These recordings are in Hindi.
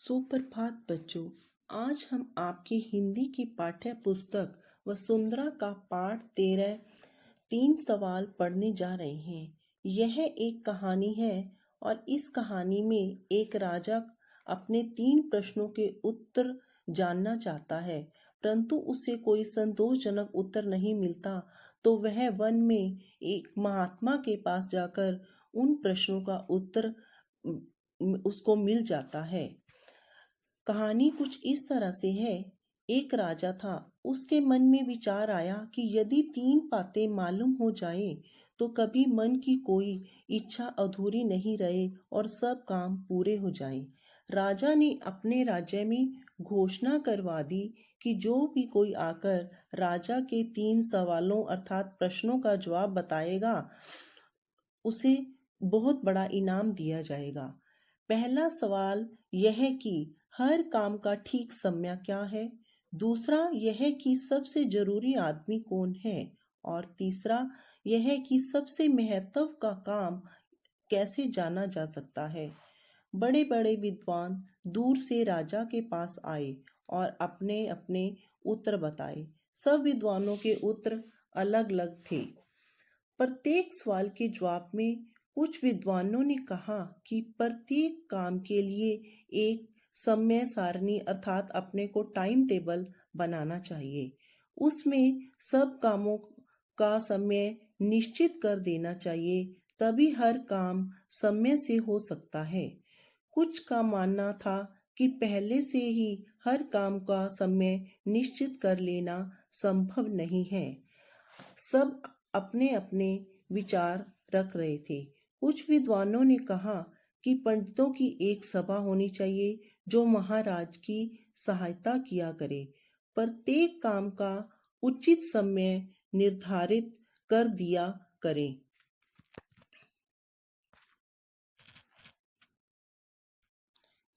सुप्रभात बच्चों। आज हम आपकी हिंदी की पाठ्य पुस्तक वसुंधरा का पाठ 13 तीन सवाल पढ़ने जा रहे हैं। यह एक कहानी है और इस कहानी में एक राजा अपने 3 प्रश्नों के उत्तर जानना चाहता है, परंतु उसे कोई संतोषजनक उत्तर नहीं मिलता। तो वह वन में एक महात्मा के पास जाकर उन प्रश्नों का उत्तर उसको मिल जाता है। कहानी कुछ इस तरह से है। एक राजा था। उसके मन में विचार आया कि यदि 3 बातें मालूम हो जाएं, तो कभी मन की कोई इच्छा अधूरी नहीं रहे और सब काम पूरे हो जाएं। राजा ने अपने राज्य में घोषणा करवा दी कि जो भी कोई आकर राजा के 3 सवालों अर्थात प्रश्नों का जवाब बताएगा, उसे बहुत बड़ा इनाम दिया जाएगा। पहला सवाल यह है कि हर काम का ठीक समय क्या है। दूसरा यह है कि सबसे जरूरी आदमी कौन है। और तीसरा यह है कि सबसे महत्व का काम कैसे जाना जा सकता है। बड़े बड़े विद्वान दूर से राजा के पास आए और अपने अपने उत्तर बताए। सब विद्वानों के उत्तर अलग अलग थे। प्रत्येक सवाल के जवाब में कुछ विद्वानों ने कहा कि प्रत्येक काम के लिए एक समय सारणी अर्थात अपने को टाइम टेबल बनाना चाहिए। उसमें सब कामों का समय निश्चित कर देना चाहिए, तभी हर काम समय से हो सकता है। कुछ का मानना था कि पहले से ही हर काम का समय निश्चित कर लेना संभव नहीं है। सब अपने अपने विचार रख रहे थे। कुछ विद्वानों ने कहा कि पंडितों की एक सभा होनी चाहिए जो महाराज की सहायता किया करे। प्रत्येक काम का उचित समय निर्धारित कर दिया करें।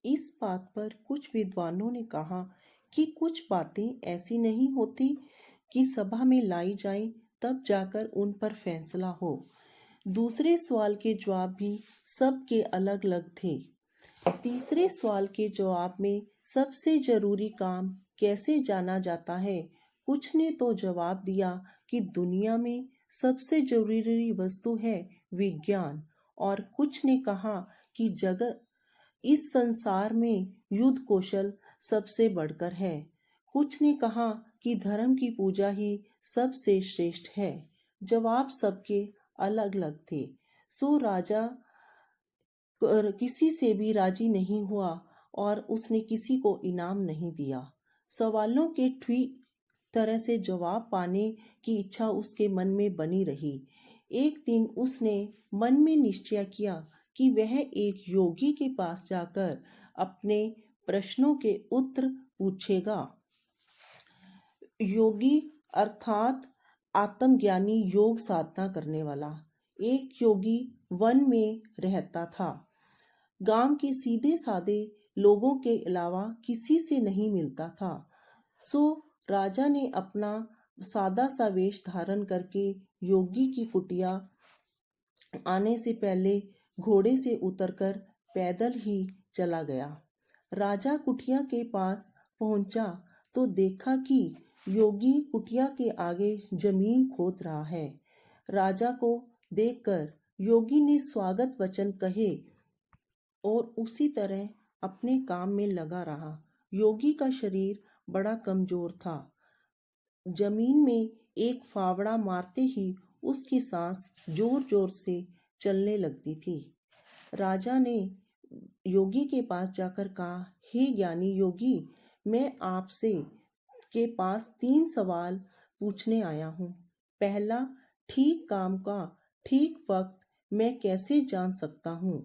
इस बात पर कुछ विद्वानों ने कहा कि कुछ बातें ऐसी नहीं होती कि सभा में लाई जाएं, तब जाकर उन पर फैसला हो। दूसरे सवाल के जवाब भी सबके अलग अलग थे। तीसरे सवाल के जवाब में सबसे जरूरी काम कैसे जाना जाता है, कुछ ने तो जवाब दिया कि दुनिया में सबसे जरूरी वस्तु है विज्ञान। और कुछ ने कहा कि जगत इस संसार में युद्ध कौशल सबसे बढ़कर है। कुछ ने कहा कि धर्म की पूजा ही सबसे श्रेष्ठ है। जवाब सबके अलग अलग थे। सो राजा किसी से भी राजी नहीं हुआ और उसने किसी को इनाम नहीं दिया। सवालों के ठीक तरह से जवाब पाने की इच्छा उसके मन में बनी रही। एक दिन उसने मन में निश्चय किया कि वह एक योगी के पास जाकर अपने प्रश्नों के उत्तर पूछेगा। योगी अर्थात आत्मज्ञानी, योग साधना करने वाला। एक योगी वन में रहता था। गांव के सीधे साधे लोगों के अलावा किसी से नहीं मिलता था। सो राजा ने अपना सादा सा वेश धारण करके योगी की कुटिया आने से पहले घोड़े से उतरकर पैदल ही चला गया। राजा कुटिया के पास पहुंचा तो देखा कि योगी कुटिया के आगे जमीन खोद रहा है। राजा को देखकर योगी ने स्वागत वचन कहे और उसी तरह अपने काम में लगा रहा। योगी का शरीर बड़ा कमजोर था। जमीन में एक फावड़ा मारते ही उसकी सांस जोर जोर से चलने लगती थी। राजा ने योगी के पास जाकर कहा, हे ज्ञानी योगी, मैं आपसे के पास 3 सवाल पूछने आया हूँ। पहला, ठीक काम का ठीक वक्त मैं कैसे जान सकता हूँ।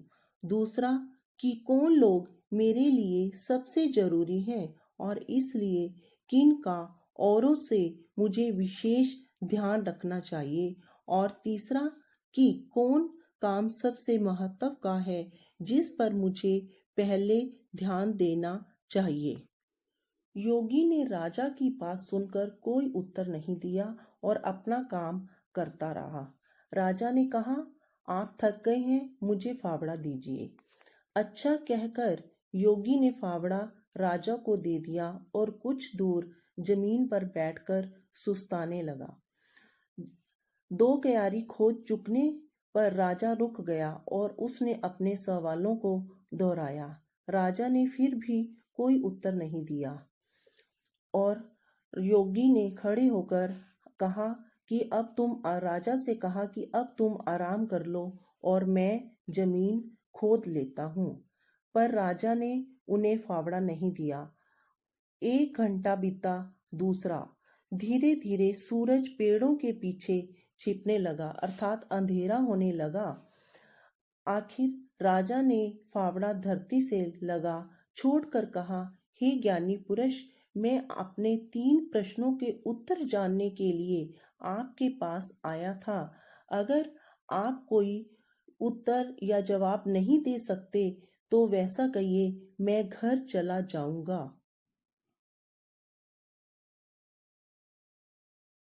दूसरा, कि कौन लोग मेरे लिए सबसे जरूरी हैं और इसलिए किन का औरों से मुझे विशेष ध्यान रखना चाहिए। और तीसरा, कि कौन काम सबसे महत्व का है जिस पर मुझे पहले ध्यान देना चाहिए। योगी ने राजा की बात सुनकर कोई उत्तर नहीं दिया और अपना काम करता रहा। राजा ने कहा, आप थक गए हैं, मुझे फावड़ा दीजिए। अच्छा कहकर योगी ने फावड़ा राजा को दे दिया और कुछ दूर जमीन पर बैठकर सुस्ताने लगा। दो क्यारी खोद चुकने पर राजा रुक गया और उसने अपने सवालों को दोहराया। राजा ने फिर भी कोई उत्तर नहीं दिया और योगी ने खड़े होकर कहा कि अब तुम राजा से कहा कि अब तुम आराम कर लो और मैं जमीन खोद लेता हूँ। पर राजा ने उन्हें फावड़ा नहीं दिया। 1 घंटा बीता, दूसरा। धीरे धीरे सूरज पेड़ों के पीछे छिपने लगा, अर्थात अंधेरा होने लगा। आखिर राजा ने फावड़ा धरती से लगा छोड़कर कहा, हे ज्ञानी पुरुष, मैं अपने 3 प्रश्नों के उत्तर जानने के लिए आपके पास आया था। अगर आप कोई उत्तर या जवाब नहीं दे सकते तो वैसा कहिए, मैं घर चला जाऊंगा।